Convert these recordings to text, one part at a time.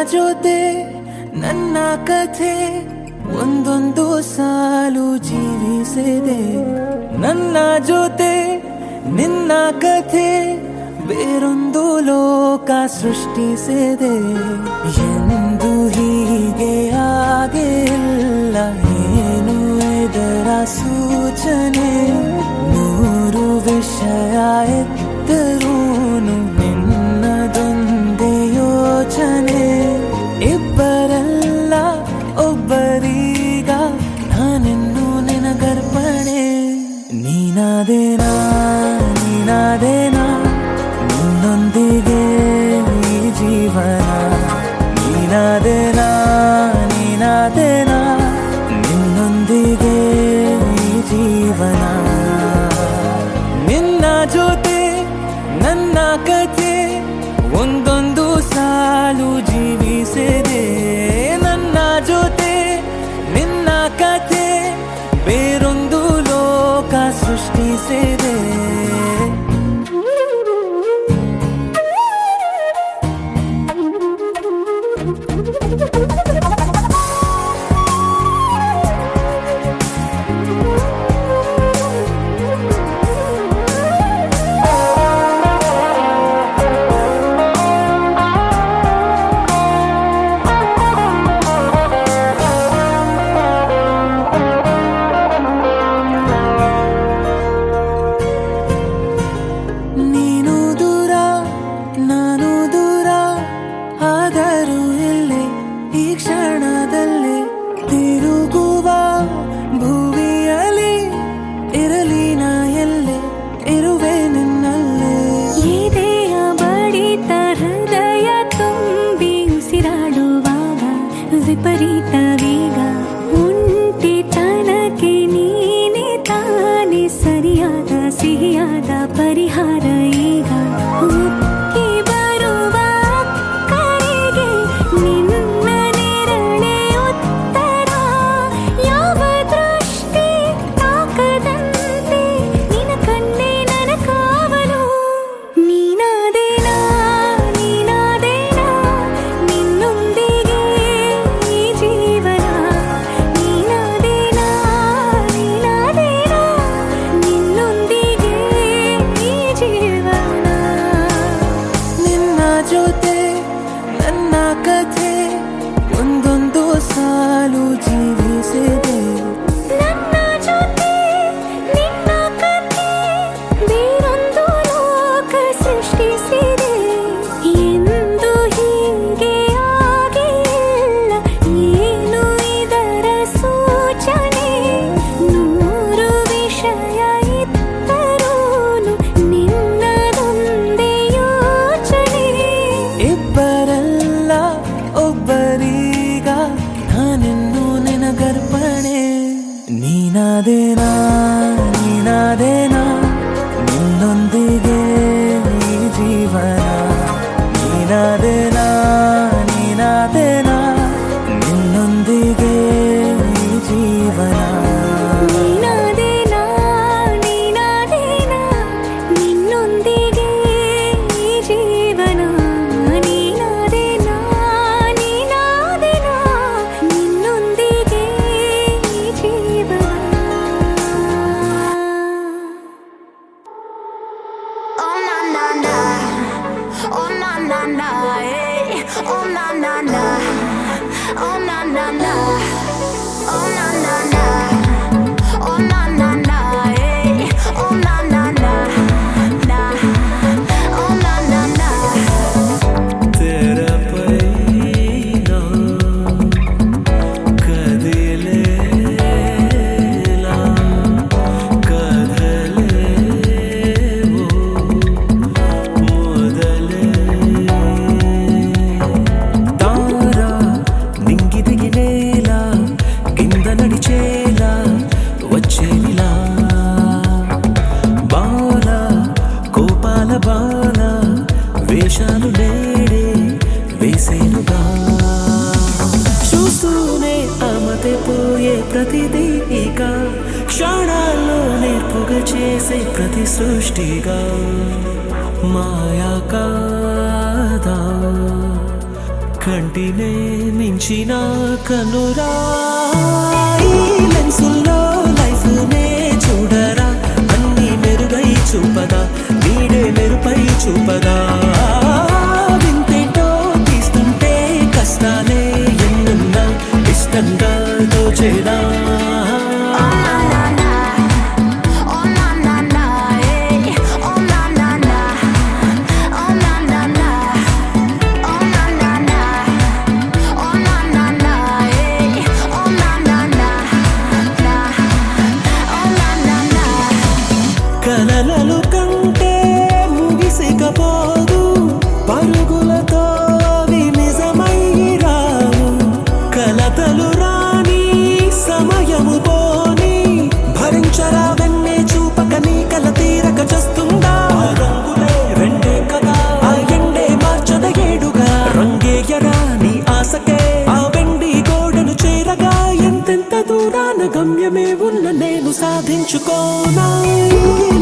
ಜೊತೆ ನನ್ನ ಕಥೆ ಒಂದೊಂದು ಸಾಲು ಜೀವಿಸಿದೆ. ನನ್ನ ಜೊತೆ ನಿನ್ನ ಕಥೆ ಬೇರೊಂದು ಲೋಕ ಸೃಷ್ಟಿಸಿದೆ. ಎಂದು ಹೀಗೆ ಆಗಿಲ್ಲ, ಏನು ಇದರ ಸೂಚನೆ? ನೂರು ವಿಷಯ ಎತ್ತರೂನು ನಿನ್ನದೊಂದೇ ಯೋಚನೆ. ಇಬ್ಬರಲ್ಲ ಒಬ್ಬರೀಗ ನಾನಿನ್ನು ನಿನಗರ್ಪಣೆ. ನೀನಾದೇನಾ ನೀನಾದೇನಾ ನಿನ್ನೊಂದಿಗೆ ಈ ಜೀವನ. ನೀನಾದೇನಾ ನೀನಾದೇನಾ ನಿನ್ನೊಂದಿಗೆ ಈ ಜೀವನ. ನಿನ್ನ ಜೊತೆ ನನ್ನ ಕಥೆ ಒಂದೊಂದು ಸಾಲು ಜೀವಿಸಿದೆ. ನನ್ನ ಜೊತೆ ನಿನ್ನ ಕಥೆ ಬೇರೊಂದು ಲೋಕ ಸೃಷ್ಟಿಸಿದೆ. ವಿಪರೀತ ವೇಗ ಒಂಟಿತನಕ್ಕೆ ನೀನೆ ತಾನೆ ಸರಿಯಾದ ಸಿಹಿಯಾದ ಪರಿಹಾರ. ಈಗ ಉಕ್ಕಿ ಬರುವ ಕರೆಗೆ ನಿನ್ನ ನೆರಳೆ ಉತ್ತರ. ಯಾವ ದೃಷ್ಟಿ ತಾಕದಂತೆ ನಿನ್ನ ಕಣ್ಣೆ ನನ್ನ ಕಾವಲು. ನೀನಾದೇನಾ ನೀನಾದೇನಾ ನಿನ್ನೊಂದಿಗೆ ಜೀವನ. ನೀನಾದೇನಾ ನೀನಾದೇನಾ ನಿನ್ನೊಂದಿಗೆ ಈ ಜೀವನ. ನಿನ್ನ ಜೊತೆ ನನ್ನ ಕಥೆ ಒಂದೊಂದು ಸಾಲು ಜೀವಿಸಿದೆ. ನನ್ನ ಜೊತೆ ನಿನ್ನ ಕಥೆ ಬೇರೊಂದು ಲೋಕ ಸೃಷ್ಟಿಸಿದೆ. ಎಂದು ಹೀಗೆ ಆಗಿಲ್ಲ, ಏನು ಇದರ ಸೂಚನೆ? ನೂರು ವಿಷಯ ಇತ್ತರೂನು ನಿನ್ನದೊಂದೇ ಯೋಚನೆ. ಇಬ್ಬರಲ್ಲ ಒಬ್ಬರೀಗ ನಾನಿನ್ನು ನಿನಗರ್ಪಣೆ. ನೀನಾದೇನಾ ನೀನಾದೇನಾ ನಿನ್ನೊಂದಿಗೆ ಈ ಜೀವನ. ನೀನಾದೇನಾ ನೀನಾದೇನಾ ನಿನ್ನೊಂದಿಗೆ ಈ ಜೀವನ. ನೀನಾದೇನಾ ನೀನಾದೇನಾ ನಿನ್ನೊಂದಿಗೆ ಈ ಜೀವನ. ನೀನಾದೇನಾ ನೀನಾದೇನಾ ನಿನ್ನೊಂದಿಗೆ ಈ ಜೀವನ. Oh na na na, oh na na na, hey, oh na na na, oh na na na, oh na na na, oh na na na, hey, oh na na na, na, oh na na na. तेरा पैना कदिलेला कदले वो ಮೊದಲೇ ತಾರ ನಿಂಗಿದಿಗಿನೇಲ కింద నడిచేలా వచ్చేలా బాల కోపాల బాల వేషాలు నేడే వేసేనుగా. చూస్తూనే ఆమతే పోయే ప్రతిదీ ఇక క్షణాల్లో నేర్పుగా చేసే ప్రతి సృష్టిగా. మాయా కాదా కంటినే మించిన కనురా ఈ లెన్సుల్లో లైఫ్ నే చూడరా అన్ని మెరుగై చూపదా వీడే మెరుపై చూపదా వింతేటో తీస్తుంటే కష్టాలే ఎన్నున్నా ఇష్టంగా దోచేదా కలలలు కంటే ముగిసికపోదు పరుగులతో నిజమై రావు కలతలు రాని సమయము పోని భరించరా వెన్నే చూపక నీ కల తీరక చేస్తుందా రంగులే రెండే కదా ఆ ఎండే మార్చద ఏడుగా రంగేయరా నీ ఆశకే ఆ వెండి గోడను చేరగా ఎంతెంత దూరాన గమ్యమే ఉన్న నేను సాధించుకోనా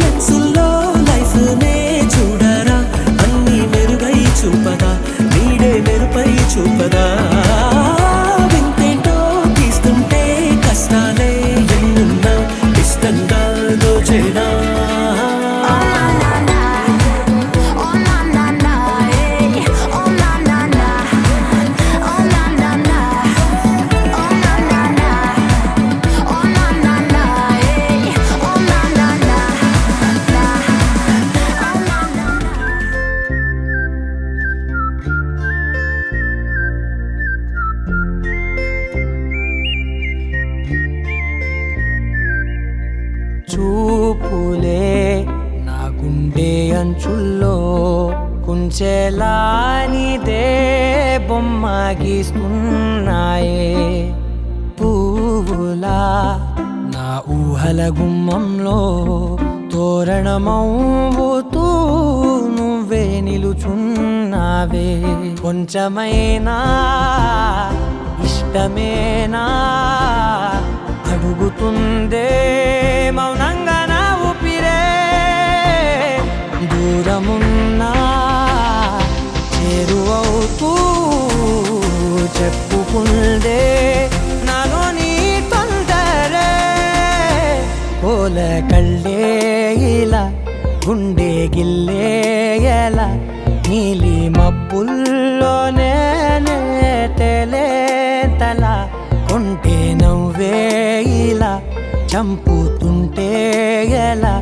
లెన్సుల్లో లైఫ్ నే చూడరా అన్ని మెరుగై చూపదా నీడే మెరుపై చూపదా వింతేంటో తీస్తుంటే కష్టాలే ఎన్నున్నా ఇష్టంగా దోచేనా చూపులే నా గుండె అంచుల్లో కుంచెలానిదే బొమ్మ గీస్తున్నాయే పువ్వులా నా ఊహల గుమ్మంలో తోరణమవుతూ నువ్వే నిలుచున్నావే కొంచెమైనా ఇష్టమేనా అడుగుతుందే మౌనంగా నా ఊపిరే దూరమున్నా చేరువవుతూ చెప్పుకుందే నాలో నీ తొందరే కోల కళ్ళే ఇలా గుండె గిల్లే ఎలా నీలి మబ్బుల్లోనే తేలేతల కొంటే నవ్వే ఇలా చంపుతుంటే ఎలా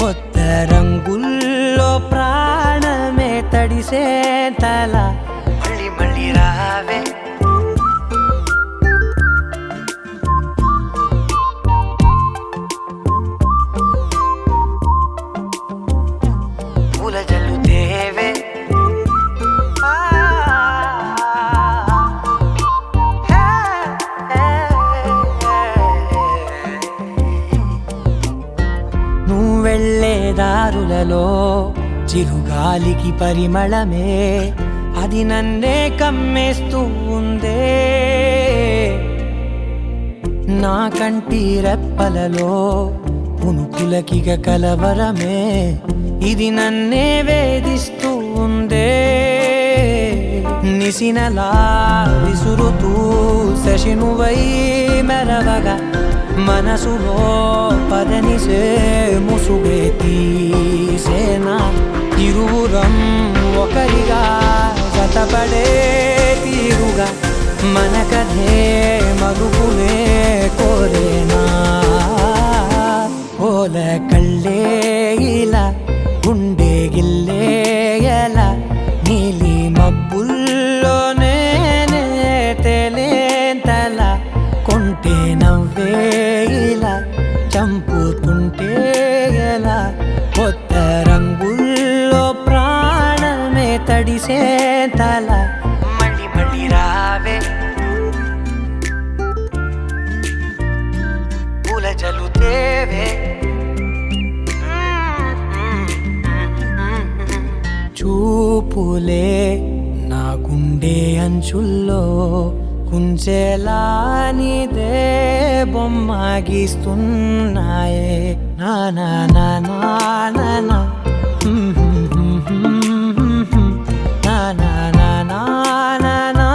కొత్త రంగుల్లో ప్రాణమే తడిసే తల మళ్ళీ మళ్ళీ రావే పూల జల్లుతేవే వెళ్ళే దారులలో చిరుగాలికి పరిమళమే అది నన్నే కమ్మేస్తూ ఉందే నా కంటి రెప్పలలో పునుకులకిగ కలవరమే ఇది నన్నే వేధిస్తూ ఉందే నిసినలా విసురుతూ శశినువై మెరవగా మనసులో పదనిసే ముసుగే తీసేనా ఇరువురం ఒకరిగా జతపడే తీరుగా మన కథే మరుపులే కోరేనా ఓల కళ్ళే ఇలా గుండె గిల్లే ఎలా నీలి మబ్బుల్లోనే తేలేంతల కొంటే నవ్వే ఇలా చంపుతుంటే ఎలా కొత్త రంగుల్లో ప్రాణమే తడిసే తల మళ్ళీ మళ్ళీ రావే పూల జల్లుతేవే చూపులే నా గుండె అంచుల్లో కుంచెలానిదే బొమ్మ గీస్తున్నాయే నా నా నా నా నా నా నా నా నా నా నా నా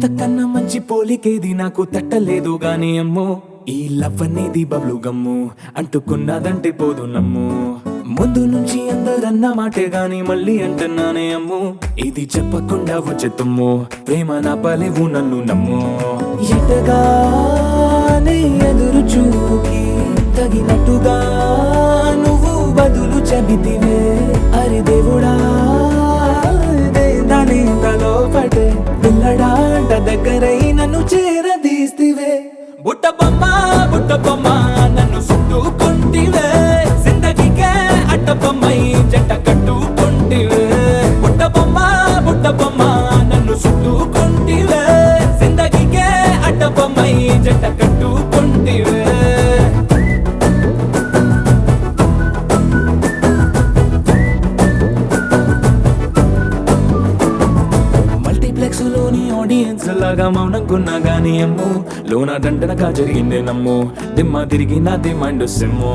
ఇంతకన్నా మంచి పోలికేది నాకు తట్టలేదు గాని అమ్మో ఈ లవ్ అనేది బబ్లు గమ్ము అంటుకున్నదంటే పోదు నమ్ము ముందు నుంచి అందరన్న మాటే గాని మళ్ళీ అంటున్నానే అమ్ము ఇది చెప్పకుండా వచ్చే తుమ్ము ప్రేమ నా పలేవు నన్ను నమ్ము ఎటగానే ఎదురు చూకి తగినట్టుగా నువ్వు బదులు చెబితివే అరి దేవుడా దాని తలో పడే పిల్లడాంట దగ్గరై నన్ను చేరదీస్తివే బుట్ట బొమ్మ నన్ను చుట్టుకుంటివే జిందగీకే అట్ట బొమ్మై జంట కట్టుకుంటివే బుట్ట బొమ్మ నన్ను చుట్టుకుంటివే జిందగీకే అట్ట బొమ్మై జంట కట్టుకుంటివే మల్టీప్లెక్స్ లోని ఆడియన్స్ లాగా మౌనంకున్నా గానీ అమ్ము లోన దండనగా జరిగిందే నమ్ము దిమ్మ తిరిగి నా దిమ్మండు సిమ్ము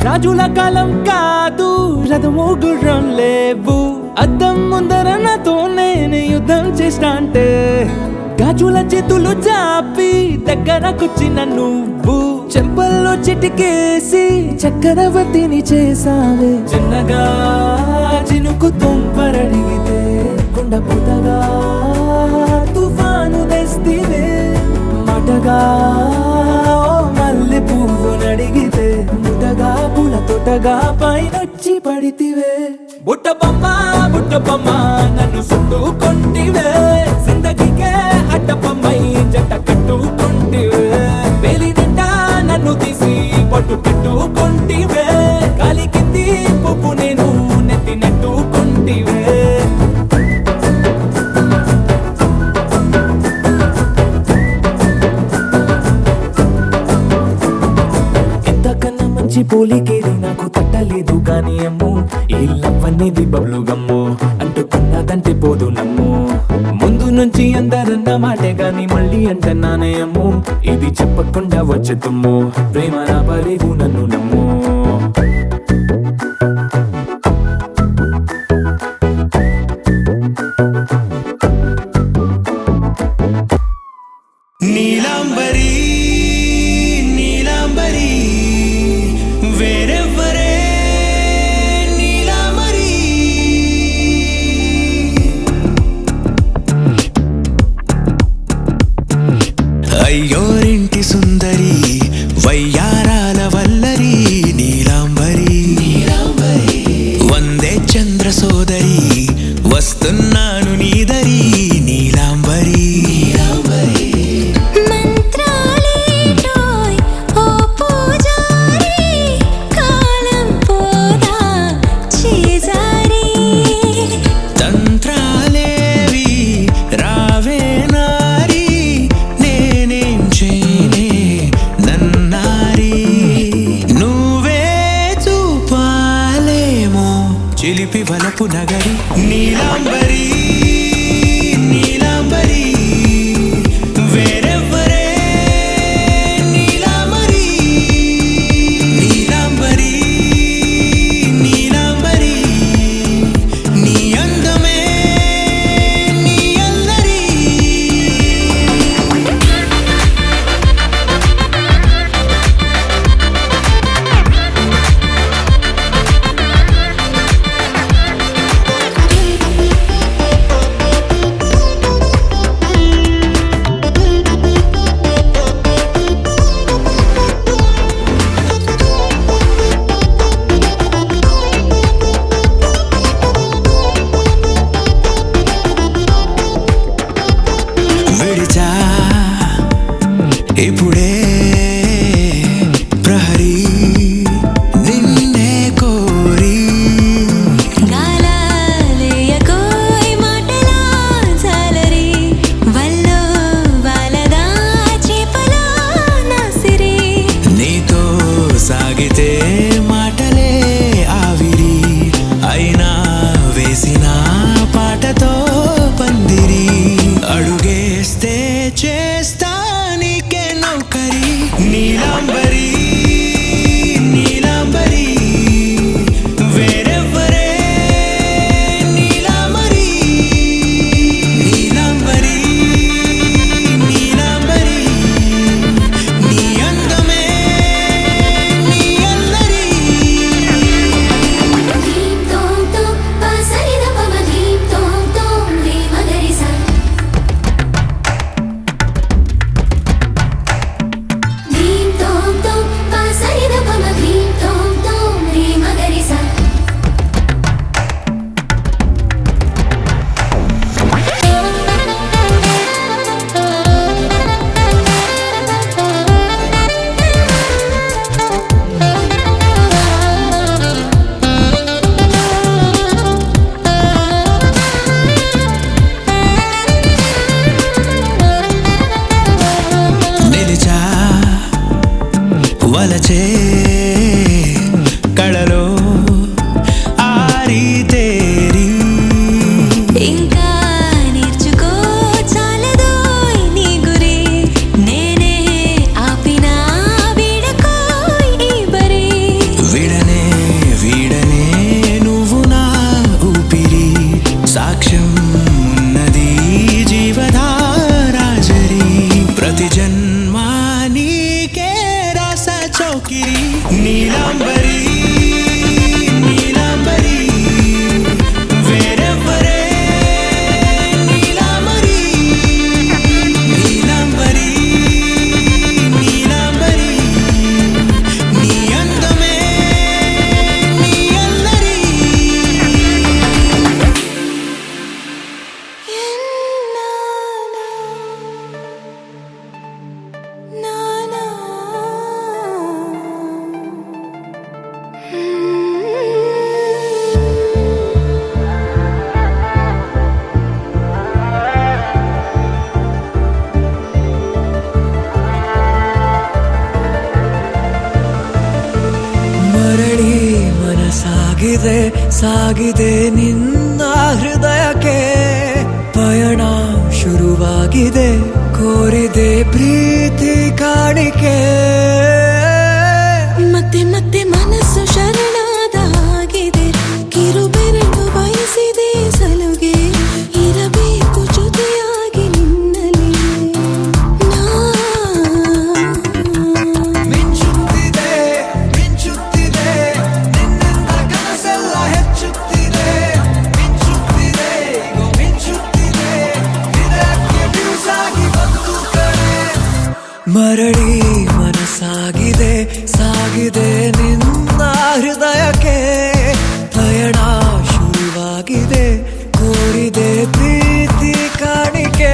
రాజుల కాలం కాదు రథము గుర్రం లేవు అద్దం ముందర నాతో నేను యుద్ధం చేస్తా అంటే గాజుల చేతులు చాపి దగ్గరకొచ్చిన నువ్వు చెంపల్లో చిటికేసి చక్రవర్తిని చేసావే చిన్నగా చినుకు తుంపరడిగితే కుండ పుటగా తుఫాను తెస్తివే మాటగా మల్లె పువ్వు నడిగితే ముదగా పూల తోటగా పైనొచ్చి పడితివే బుట్ట బొమ్మ నన్ను చుట్టుకుంటివే జిందగీకే అట్ట బొమ్మై జంట కట్టుకుంటివే వేలి నిండా నన్ను తీసి పట్టు పెట్టుకుంటివే కాలి కింది పువ్వు నేను నెత్తి నెట్టుకుంటివే మంచి పోలికేది నాకు తట్టలేదు గాని అమ్ము ఈ లవ్ అనేది బబ్లు గమ్ము అంటుకున్నదంటే పోదు నమ్ము ముందు నుంచి అందరన్న మాటే గాని మళ్ళీ అంటున్నానే అమ్ము ఇది చెప్పకుండా వచ్చే తుమ్ము ప్రేమ నా పలేవు నన్ను నమ్ము నీలాంబరి నీలాంబరి వేరెవ్వరే నీలాంబరి అయ్యోరింటి సుందరి వయ్యారాల వల్లరి నీలాంబరి వందే చంద్ర సోదరి వస్తున్నాను నీదరి నీలాంబరి మంత్రాలేటోయ్ ఓ పూజారి కాలం పోదా చేజారి తంత్రాలేవి రావే నారి నేనేం చేయనే నన్నారి నువ్వే చూపాలేమో చిలిపి వలపు నగరి నీలాంబరి నీలాంబరి వేరెవ్వరే నీలాంబరి నీలాంబరి నీలాంబరి నీ అందమే నీ అల్లరి వలచే కళలో ఆరితేరి ఇంకా నేర్చుకో చాలదోయ్ నీ గురి నేనే ఆపినా వీడకోయ్ ఈ బరి విడనే వీడనే నువ్వు నా ఊపిరి సాక్ష్యం ఉన్నది జీవధారాజరి ప్రతి జన్మా నీకే రాస చౌకిరి నీలాంబరి నీలాంబరి వేరెవ్వరే నీలాంబరి నీలాంబరి నీలాంబరి నీ అందమే నీ అల్లరి నానా ಮರಳಿ ಮನಸಾಗಿದೆ ಸಾಗಿದೆ ನಿನ್ನ ಹೃದಯಕ್ಕೆ ಪಯಣ ಶುರುವಾಗಿದೆ ಕೋರಿದೆ ಪ್ರೀತಿ ಕಾಣಿಕೆ ಮತ್ತೆ ಮತ್ತೆ ಮನಸ್ಸು ಶರಣಾದ ಹಾಗಿದೆ ಕಿರುಬೆರಳು ಬಯಸಿದೆ ಸಲುಗೆ ಇರಬೇಕು ಜೊತೆಯಾಗಿ ನಿನ್ನಲ್ಲಿ ನಾ ಮಿಂಚುತ್ತಿದೆ ಮಿಂಚುತ್ತಿದೆ ನಿನ್ನಿಂದ ಕನಸೆಲ್ಲ ಹೆಚ್ಚುತ್ತಿದೆ ಮಿಂಚುತ್ತಿದೆ ಈಗ ಮಿಂಚುತ್ತಿದೆ ಹೃದಯಕ್ಕೆ ಬಿರುಸಾಗಿ ಬಂತು ಕಣೆ ಮರಳಿ ಮನಸ್ಸಾಗಿದೆ ಸಾಗಿದೆ ನಿನ್ನ ಹೃದಯಕ್ಕೆ ಪಯಣ ಶುರುವಾಗಿದೆ ಕೋರಿದೆ ಪ್ರೀತಿ ಕಾಣಿಕೆ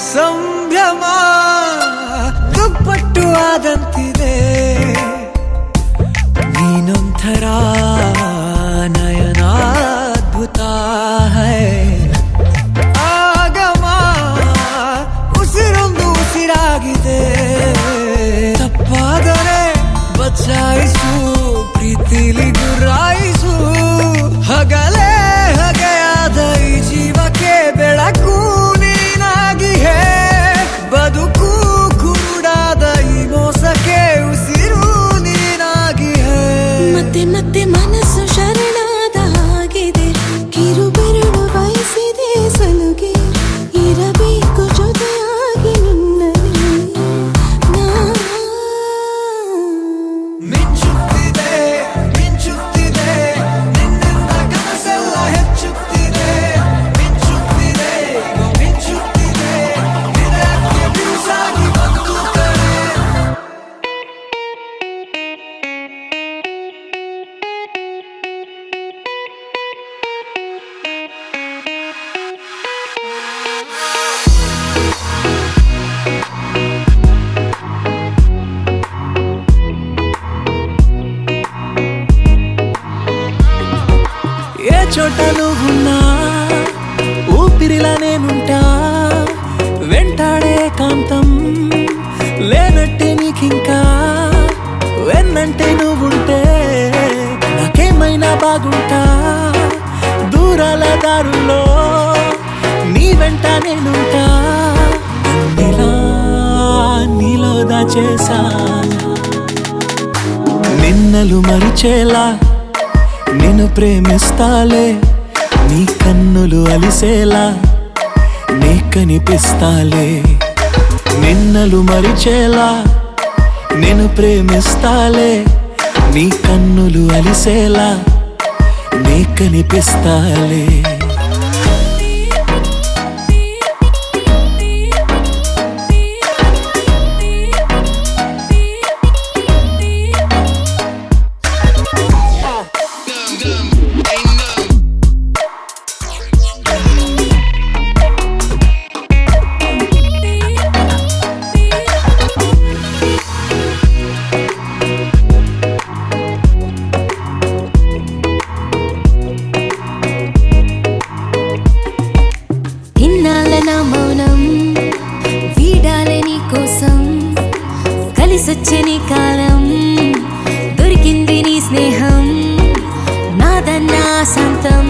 ಸಂಭ್ರಮ ದುಪ್ಪಟ್ಟು ಆದಂತಿದೆ ನೀನೊಂಥರ ನಯನಾದ್ಭುತ ಹೈ ಆಗಮ ಉಸಿರೊಂದು ಉಸಿರಾಗಿದೆ ತಪ್ಪಾದರೆ ಬಚಾಯಿಸು ಪ್ರೀತಿಲಿ ಗುರಾಯಿಸು ಹಗಲೇ ಹಗೆಯಾದ ಈ ಜೀವಕ್ಕೆ ಬೆಳಕು ನೀನಾಗಿ ಹೇ ಬದುಕು ಕುರುಡಾದ ಈ ಮೋಸಕ್ಕೆ ಉಸಿರು ನೀನಾಗಿ ಹೇ ಮತ್ತೆ ಮತ್ತೆ ಮನಸ್ಸು ಶರಣಾದ ಹಾಗಿದೆ ಕಿರುಬೆರಳು ಬಯಸಿದೆ ಸಲುಗೆ ಇರಬೇಕು ಜೊತೆಯಾಗಿ ನಿನ್ನಲ್ಲಿ ನಾ ಮಿಂಚುತ್ತಿದೆ ಮಿಂಚುತ್ತಿದೆ ನಿನ್ನಿಂದ ಕನಸೆಲ್ಲ ಹೆಚ್ಚುತ್ತಿದೆ ಮಿಂಚುತ್ತಿದೆ ಈಗ ಮಿಂಚುತ್ತಿದೆ ಹೃದಯಕ್ಕೆ ಬಿರುಸಾಗಿ ಬಂತು ಕಣೆ ఏ చోట నువ్వున్నా ఊపిరిలా నేనుంటా వెంటాడే కాంతం లేనట్టే నీకింకా వెన్నంటే నువ్వుంటే నాకేమైనా బాగుంటా దూరాల దారుల్లో నీ వెంట నేనుంటా నీలా నీలో దాచేసా నిన్నలు మరిచేలా నిన్ను ప్రేమిస్తాలే నీ కన్నులు అలిసేలా నీ కనిపిస్తాలే నిన్నలు మరిచేలా నిన్ను ప్రేమిస్తాలే నీ కన్నులు అలిసేలా నీ కనిపిస్తాలే నచ్చని కాలం దొరికింది నీ స్నేహం నాదన్నా సొంతం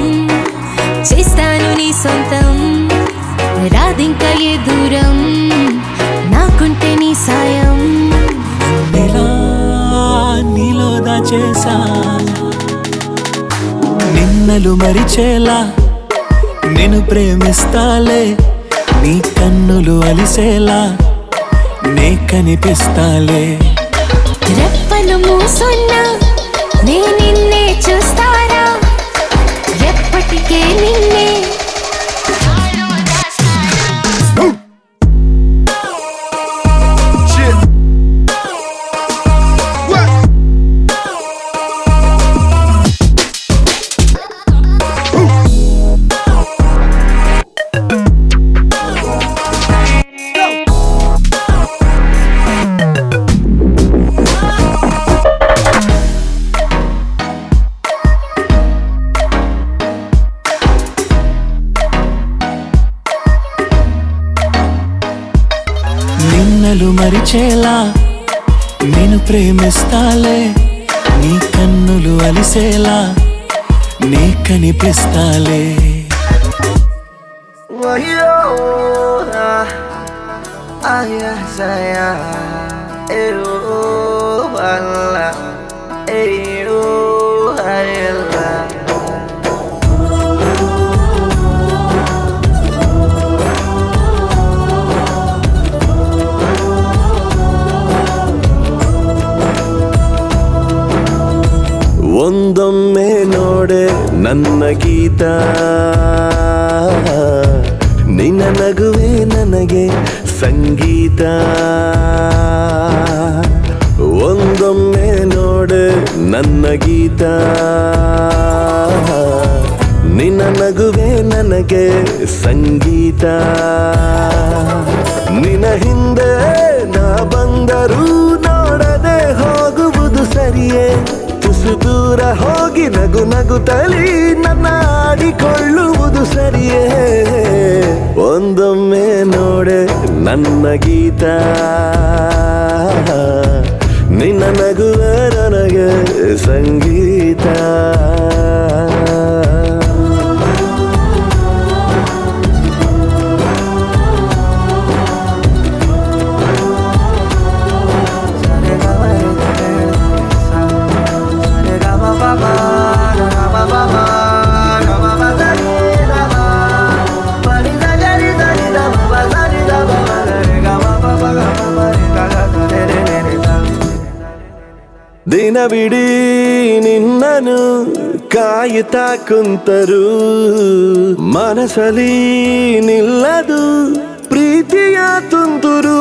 చేస్తాను నీ సొంతం రాదింక ఏ దూరం నాకుంటే నీ సాయం ఇలా నీలో దాచేసా నిన్నలు మరిచేలా నేను ప్రేమిస్తాలే నీ కన్నులు అలిసేలా నే కనిపిస్తాలే రెప్పలు మూసున్నా నే నిన్నే చూస్తారా ఎప్పటికే నిన్నే నిన్నలు మరిచేలా నేను ప్రేమిస్తాలే నీ కన్నులు అలిసేలా నే కనిపిస్తాలే ಒಂದೊಮ್ಮೆ ನೋಡೆ ನನ್ನ ಗೀತ ನಿನ್ನ ನಗುವೆ ನನಗೆ ಸಂಗೀತ ಒಂದೊಮ್ಮೆ ನೋಡೆ ನನ್ನ ಗೀತ ನಿನ್ನ ನಗುವೆ ನನಗೆ ಸಂಗೀತ ನಿನ್ನ ಹಿಂದೆ ನಾ ಬಂದರೂ ನೋಡದೆ ಹೋಗುವುದು ಸರಿಯೇ ತುಸು ದೂರ ಹೋಗಿ ನಗು ನಗುತ್ತಲಿ ನನ್ನ ಆಡಿಕೊಳ್ಳುವುದು ಸರಿಯೇ ಒಂದೊಮ್ಮೆ ನೋಡೆ ನನ್ನ ಗೀತ ನಿನ್ನ ನಗುವ ನನಗೆ ಸಂಗೀತ ದಿನವಿಡೀ ನಿನ್ನನು ಕಾಯುತ್ತಾ ಕುಂತರು ಮನಸಲಿ ನಿಲ್ಲದು ಪ್ರೀತಿಯ ತುಂತುರು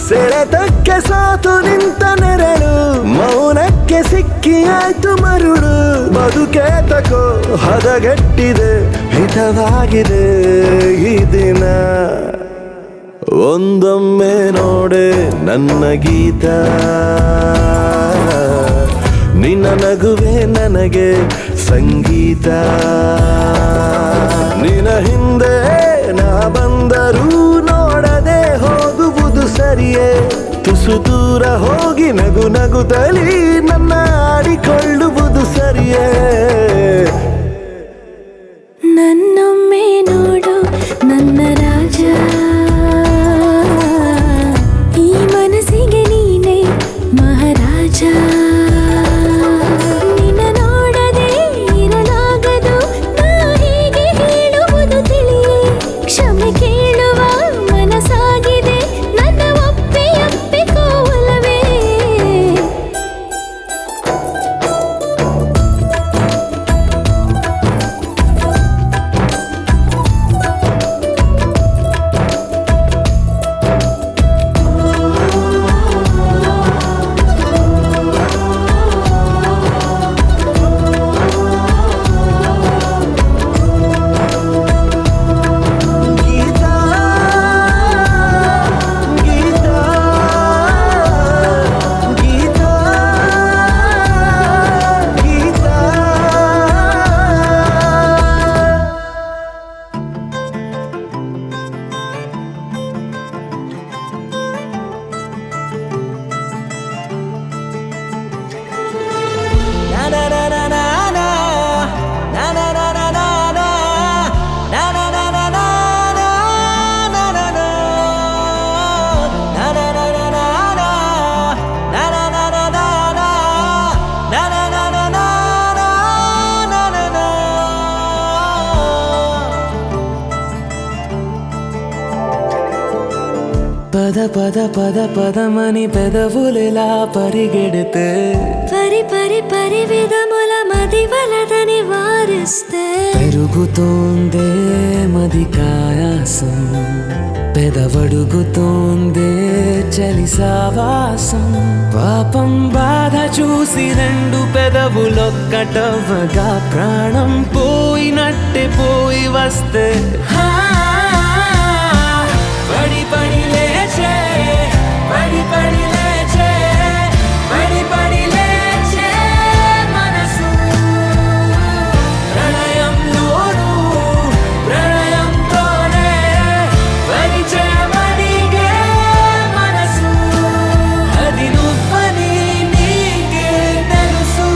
ಸೆಳೆತಕ್ಕೆ ಸಾತು ನಿಂತ ನೆರಳು ಮೌನಕ್ಕೆ ಸಿಕ್ಕಿ ಆಯ್ತು ಮರುಳು ಬದುಕೆ ತಕೋ ಹದಗೆಟ್ಟಿದೆ ಹಿತವಾಗಿದೆ ಈ ದಿನ ಒಂದೊಮ್ಮೆ ನೋಡೆ ನನ್ನ ಗೀತ ನಿನ್ನ ನಗುವೆ ನನಗೆ ಸಂಗೀತ ನಿನ್ನ ಹಿಂದೆ ನಾ ಬಂದರೂ ನೋಡದೆ ಹೋಗುವುದು ಸರಿಯೇ ತುಸು ದೂರ ಹೋಗಿ ನಗು ನಗುತ್ತಲಿ ನನ್ನ ಆಡಿಕೊಳ್ಳುವುದು ಸರಿಯೇ ನನ್ನೊಮ್ಮೆ ನೋಡು ನನ್ನ ರಾಜ ಈ ಮನಸ್ಸಿಗೆ ನೀನೇ ಮಹಾರಾಜ ನಿನ್ನ ನೋಡದೆ ಇರಲಾಗದು ನಾ ಹೀಗೆ ಹೇಳುವುದು ತಿಳಿಯೇ ಕ್ಷಮೆ ಕೇಳುವ ಮನಸ್ಸಾಗಿದೆ ನನ್ನ ಒಪ್ಪಿಕೋವಲವೇ పద పద పద పదమని పెదవులెలా పరిగెడితే పరి పరి పరి విధముల మది వలదని వారిస్తే పెరుగుతోందే మది కాయాసం పెదవడుగుతోందే చలి సావాసం పాపం బాధ చూసి రెండు పెదవులొక్కటవ్వగా ప్రాణం పోయినట్టే పోయి వస్తే పడి పడి లేచే పడి పడి లేచే పడి పడి లేచే మనసు ప్రణయంలోను ప్రణయంతోనే పరిచయమడిగే మనసు అది నువ్వని నీకే తెలుసు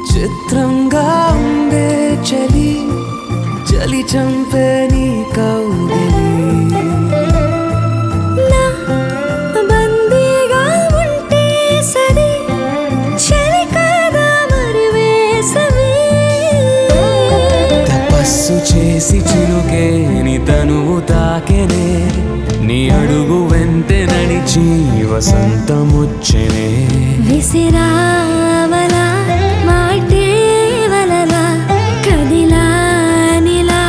చిత్రంగా ఉండే చలి చలి చంపే నీ కౌగిలి నా బందీగా ఉంటే సరి చలి కాదా మరి వేసవి తపస్సు చేసి చిలుకేని తనువు తాకెనే నీ అడుగు వెంటే నడిచి వసంతముచ్చెనే విసిరావలా మాటే వలలా కదిలా నిలా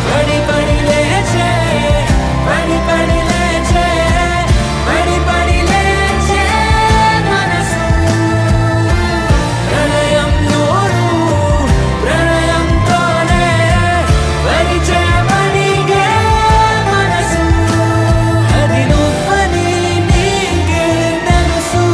పడి పడి లేచే పడి పడి లేచే పడి పడి లేచే మనసు ప్రణయంలోను ప్రణయంతోనే పరిచయమడిగే మనసు అది నువ్వని నీకే తెలుసు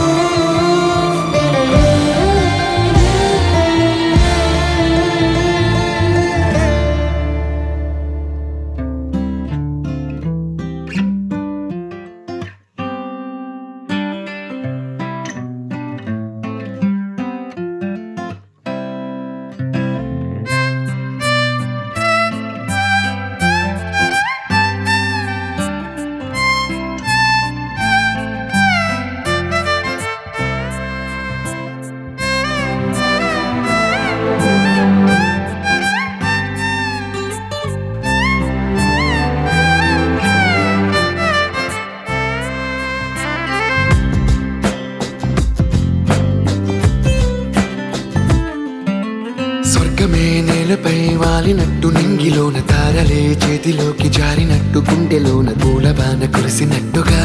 స్వర్గమే నేలపై వాలినట్టు నింగిలోన తారలే చేతిలోకి జారినట్టు గుండెలోన పూలబాన కురిసినట్టుగా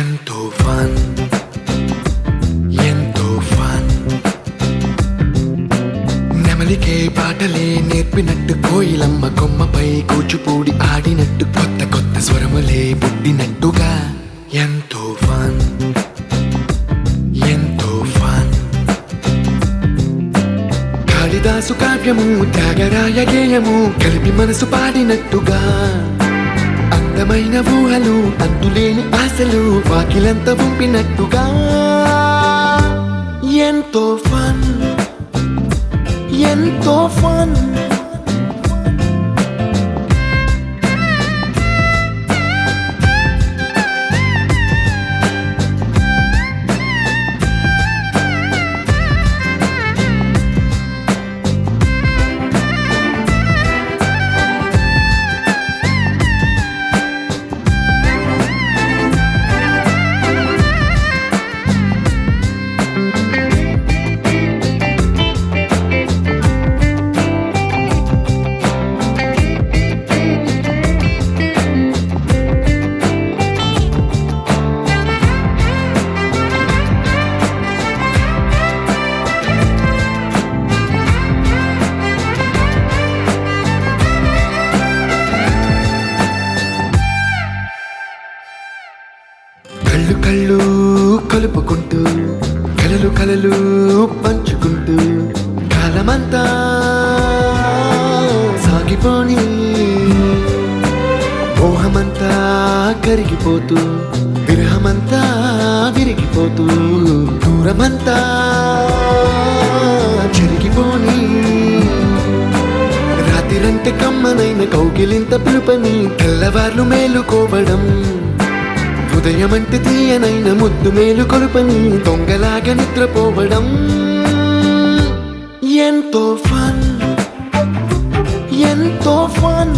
ఎంతో ఫన్ ఎంతో ఫన్ నెమలికే పాటలే నేర్పినట్టు కోయిలమ్మ కొమ్మపై కూచిపూడి ఆడినట్టు కొత్త కొత్త స్వరములే పుట్టినట్టుగా ఎంతో ఫన్ ఎంతో ఫన్ కాళిదాసు కావ్యము త్యాగరాయ గేయము కలిపి మనసు పాడినట్టుగా అందమైన ఊహలు అంతులేని ఆశలు వాకిలంత పంపినట్టుగా ఎంతో ఫన్ ఎంతో ఫన్ కలలు పంచుకుంటూ కాలమంతా సాగిపోని మోహమంతా కరిగిపోతూ విరహమంతా విరిగిపోతూ దూరమంతా జరిగిపోని రాత్రిరంటే కమ్మనైన కౌగిలింత పిలుపని తెల్లవార్లు మేలుకోవడం హృదయమంటే తీయనైన ముద్దు మేలు కొలుపని దొంగలాగా నిద్రపోవడం ఎంతో ఫన్ ఎంతో ఫన్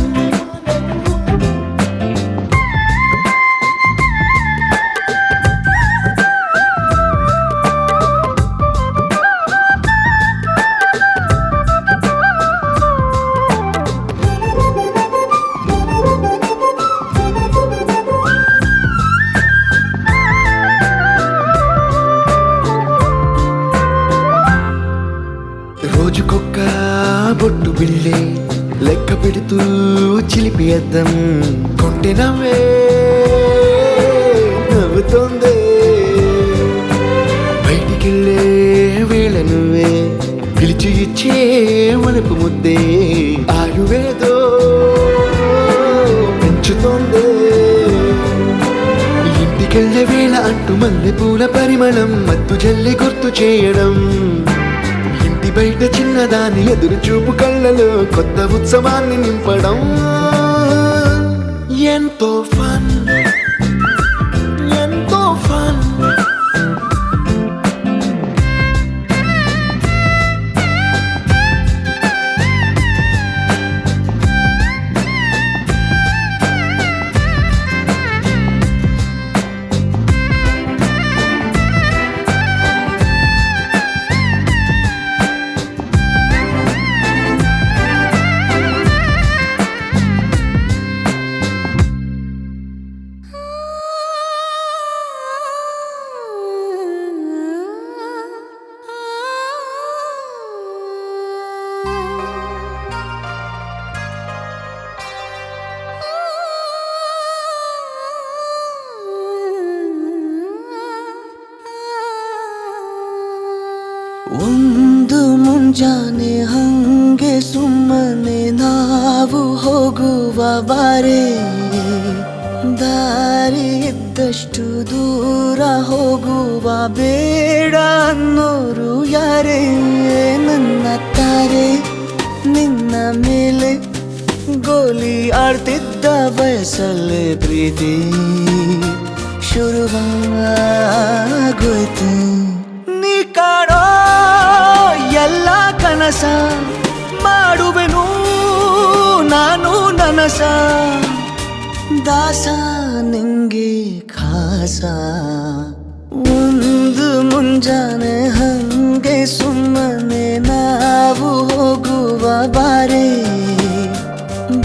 రోజుకొక్క బొట్టు బిళ్ళే లెక్క పెడుతూ చిలిపి అద్దం కొంటె నవ్వే నవ్వుతోందే బయటికెళ్ళే వేళ నువ్వే పిలిచి ఇచ్చే వనపు ముద్దే ఆయువేదో పెంచుతోందే ఇంటికెళ్ళే వేళ అంటూ మల్లె పూల పరిమళం మత్తు జల్లి గుర్తు చేయడం బయట చిన్నదాని ఎదురు చూపు కళ్ళలో కొత్త ఉత్సవాన్ని నింపడం ఎంతో ఫన్ ఎంతో ఫన్ ಒಂದು ಮುಂಜಾನೆ ಹಂಗೆ ಸುಮ್ಮನೆ ನಾವು ಹೋಗುವ ಬಾರೆ ದಾರಿ ಇದ್ದಷ್ಟು ದೂರ ಹೋಗುವ ಬೇಡ ಅನ್ನೋರು ಯಾರೇ ನನ್ನ ತಾರೆ ನಿನ್ನ ಮೇಲೆ ಗೋಲಿ ಆಡ್ತಿದ್ದ ವಯಸ್ಸಲ್ಲೇ ಪ್ರೀತಿ ಶುರುವಾಗೋಯ್ತು ನೀ ಕಾಡೋ ಎಲ್ಲ ಕನಸ ಮಾಡುವೆನು ನಾನು ನನಸ ದಾಸ ನಿಂಗೆ ಖಾಸ ಒಂದು ಮುಂಜಾನೆ ಹಂಗೆ ಸುಮ್ಮನೆ ನಾವು ಹೋಗುವ ಬಾರೆ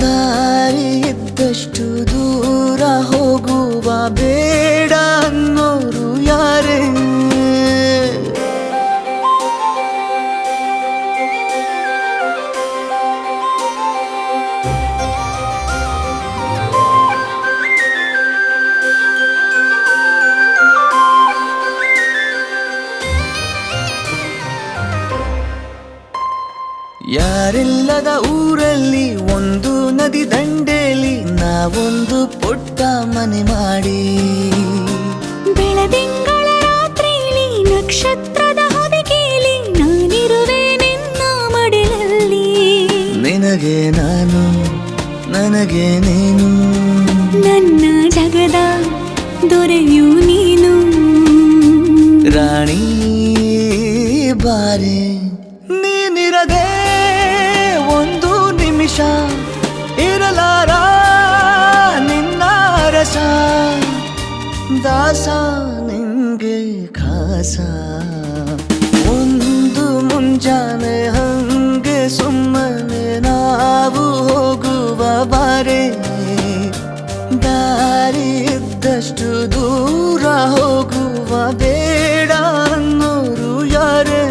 ದಾರಿ ಇದ್ದಷ್ಟು ದೂರ ಹೋಗುವ ಬೇಡ ಅನ್ನೋರು ಯಾರೇ ಯಾರಿಲ್ಲದ ಊರಲ್ಲಿ ಒಂದು ನದಿ ದಂಡೆಯಲ್ಲಿ ನಾವೊಂದು ಪುಟ್ಟ ಮನೆ ಮಾಡಿ ಬೆಳದಿಂಗಳ ರಾತ್ರಿಲಿ ನಕ್ಷತ್ರದ ಹೊದಿಕೆಯಲ್ಲಿ ನಾನಿರುವೆ ನಿನ್ನ ಮಡಿಲಲ್ಲಿ ನಿನಗೆ ನಾನು ನನಗೆ ನೀನು ನನ್ನ ಜಗದ ದೊರೆಯು ನೀನು ರಾಣಿ ಬಾರೆ ನೀನಿರದೆ ಒಂದು ನಿಮಿಷ ಇರಲಾರ ನಿನ್ನ ರಸ ದಾಸ ನಿಂಗೆ ಖಾಸ ಒಂದು ಮುಂಜಾನೆ ಹಂಗೆ ಸುಮ್ಮನೆ ನಾವು ಹೋಗುವ ಬಾರೆ ದಾರಿ ಇದ್ದಷ್ಟು ದೂರ ಹೋಗುವ ಬೇಡ ಅನ್ನೋರು ಯಾರೇ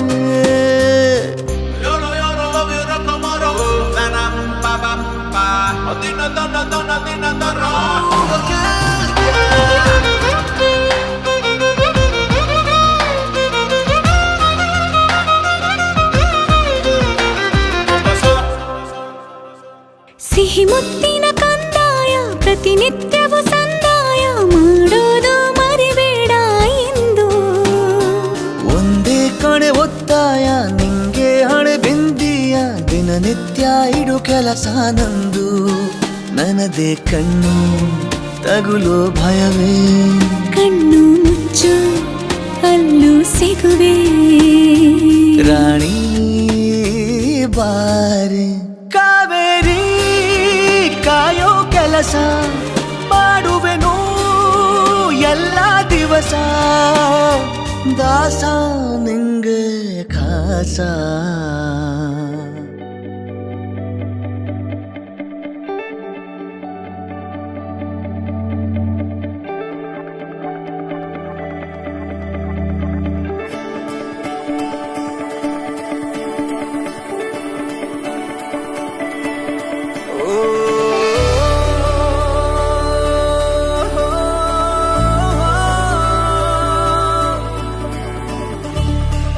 ಮುತ್ತಿನ ಕಂದಾಯ ಪ್ರತಿನಿತ್ಯವೂ ಸಂದಾಯ ಮಾಡೋದು ಮರಿಬೇಡ ಎಂದು ಒಂದೇ ಕಡೆ ಒತ್ತಾಯ ನಿಂಗೆ ಹಣೆ ಬಿಂದಿಯ ದಿನನಿತ್ಯ ಇಡು ಕೆಲಸ ನಂದು ನನ್ನದೇ ಕಣ್ಣು ತಗುಲೋ ಭಯವೇ ಕಣ್ಣು ಮುಚ್ಚು ಅಲ್ಲೂ ಸಿಗುವೆ ರಾಣಿ ಬಾರಿ ಕಾವೇರಿ ಕಾಯೋ ಕೆಲಸ ಮಾಡುವೆನು ಎಲ್ಲ ದಿವಸ ದಾಸ ನಿಂಗೆ ಖಾಸ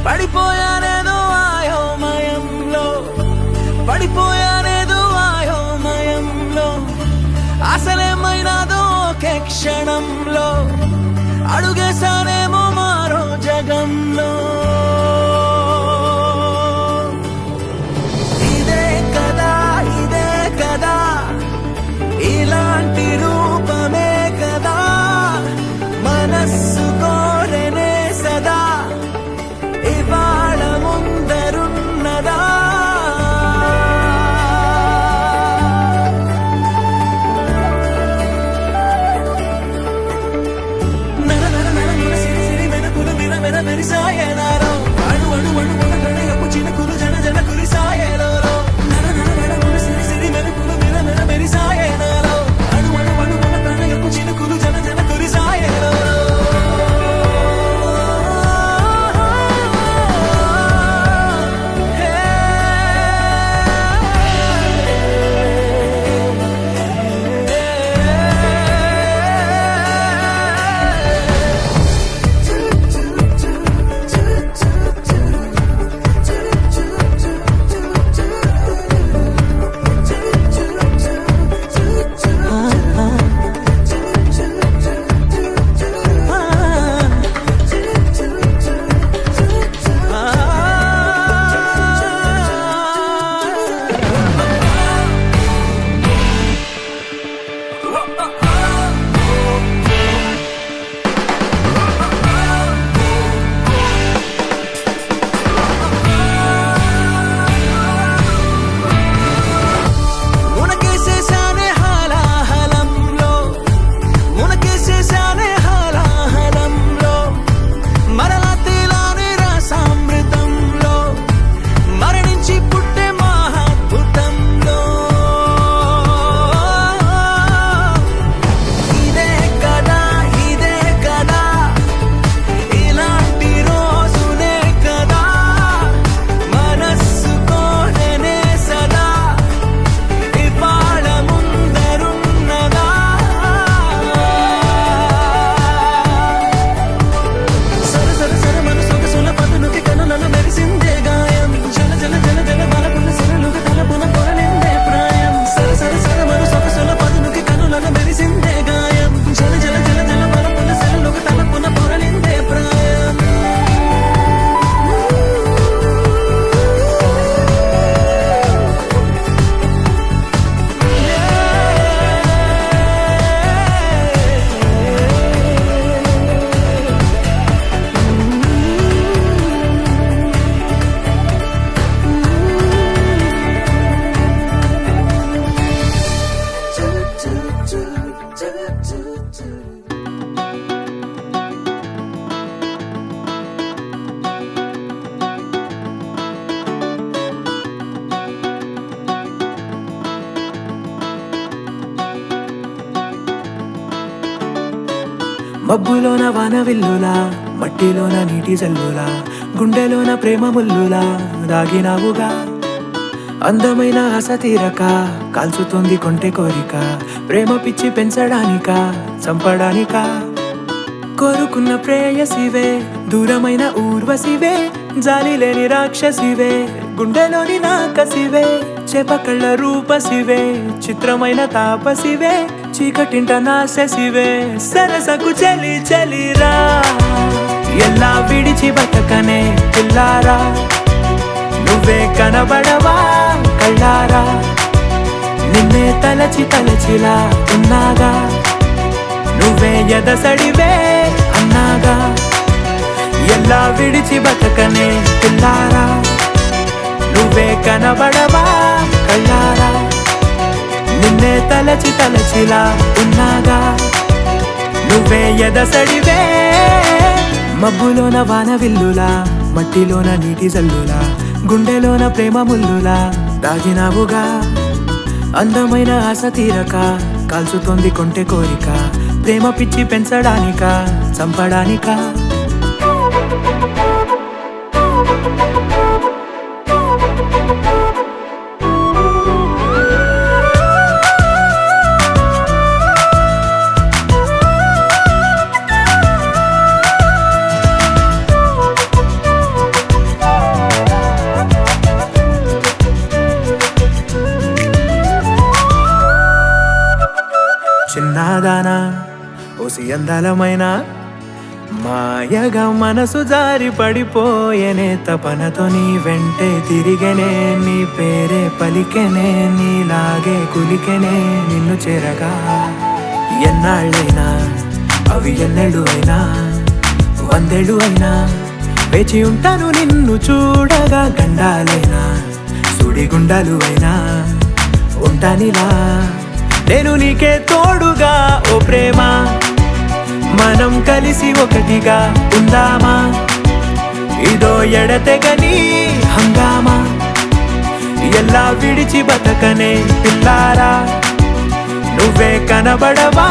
పడిపోయానేదో ఆయోమయంలో పడిపోయానేదో ఆయోమయంలో అసలేమైనాదో ఒకే క్షణంలో అడుగేశానేమో మారో జగంలో ఇదే కదా ఇలాంటి రూపమే కదా మనస్సు కోరెనే సదా ఇవాళ ముందరున్నదా నర నర నర నర సిరి సిరి మెరుపులు మిర మెర మెరిసాయనారో అణు అణు అణు అణు ప్రణయపు చినుకులు జన జన కురిసాయనారో నర నర నర నర సిరి సిరి మెరుపులు మిర మెర మెరిసాయనారో అణు అణు అణు అణు ప్రణయపు చినుకులు జన జన కురిసాయనారో మబ్బులోన వాన విల్లులా మట్టిలోన నీటి జల్లులా గుండెలోన ప్రేమ ముల్లులా దాగినావుగా అందమైన ఆశ తీరక కాల్చుతోంది కొంటె కోరిక ప్రేమ పిచ్చి పెంచడానిక చంపడానిక కోరుకున్న ప్రేయసివే దూరమైన ఊర్వశివే జాలి లేని రాక్షసివే గుండెలోని నాకసివే చేపకళ్ళ రూపసివే చిత్రమైన తాపసివే చీకటింట నాశసివే సరసకు చలి చలిరా ఎలా విడిచి బతకనే పిల్లారా నువ్వే కనబడవా కళ్ళారా నిన్నే తలచి తలచిలా ఉన్నాగా నువ్వే ఎదసడివే అన్నాగా ఎలా విడిచి బతకనే పిల్లారా నువ్వే కనబడవా కళ్ళారా నిన్నే తలచి తలచిలా ఉన్నాగా నువ్వే ఎదసడివే మబ్బులోన వాన విల్లులా మట్టిలోన నీటి జల్లులా గుండెలోన ప్రేమ ముల్లులా దాగినావుగా అందమైన ఆశ తీరక కాల్చుతోంది కొంటె కోరిక ప్రేమ పిచ్చి పెంచడానిక చంపడానిక చిన్నదానా ఓసి అందలమైన మాయగా మనసు జారి పడిపోయేనే తపనతో నీ వెంటే తిరిగనే నీ పేరే పలికెనే నీలాగే కులికెనే నిన్ను చేరగా ఎన్నాళ్ళైనా అవి ఎన్నెళ్ళు అయినా 100 ఏళ్ళు అయినా వేచి ఉంటాను నిన్ను చూడగా గండాలైనా సుడిగుండాలు అయినా ఉంటానిలా నేను నీకే తోడుగా ఓ ప్రేమ మనం కలిసి ఒకటిగా ఉందామా ఇదో ఎడతెగని హంగామా ఎలా విడిచి బతకనే పిల్లారా నువ్వే కనబడవా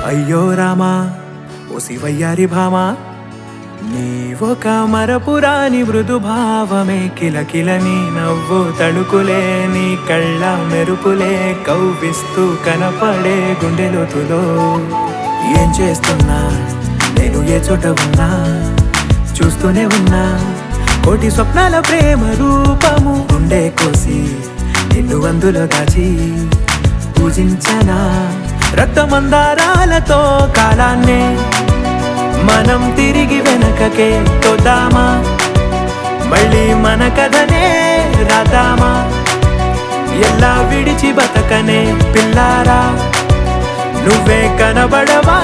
అయ్యో రామా ఓ శివయ్యారి భామా నీవొక మరపురాని మృదు భావమే కిలకిల నీ నవ్వు తడుకులే నీ కళ్ళ మెరుపులే కవ్విస్తూ కనపడే గుండెలోతులో ఏం చేస్తున్నా నేను ఏ చోట ఉన్నా చూస్తూనే ఉన్నా కోటి స్వప్నాల ప్రేమ రూపము గుండె కోసి నిన్ను అందులో దాచి పూజించనా రక్తమందారాలతో కాలాన్నే మనం తిరిగి వెనకకే తోద్దామా మళ్ళీ మన కథనే రాద్దామా ఎలా విడిచి బతకనే పిల్లారా నువ్వే కనబడవా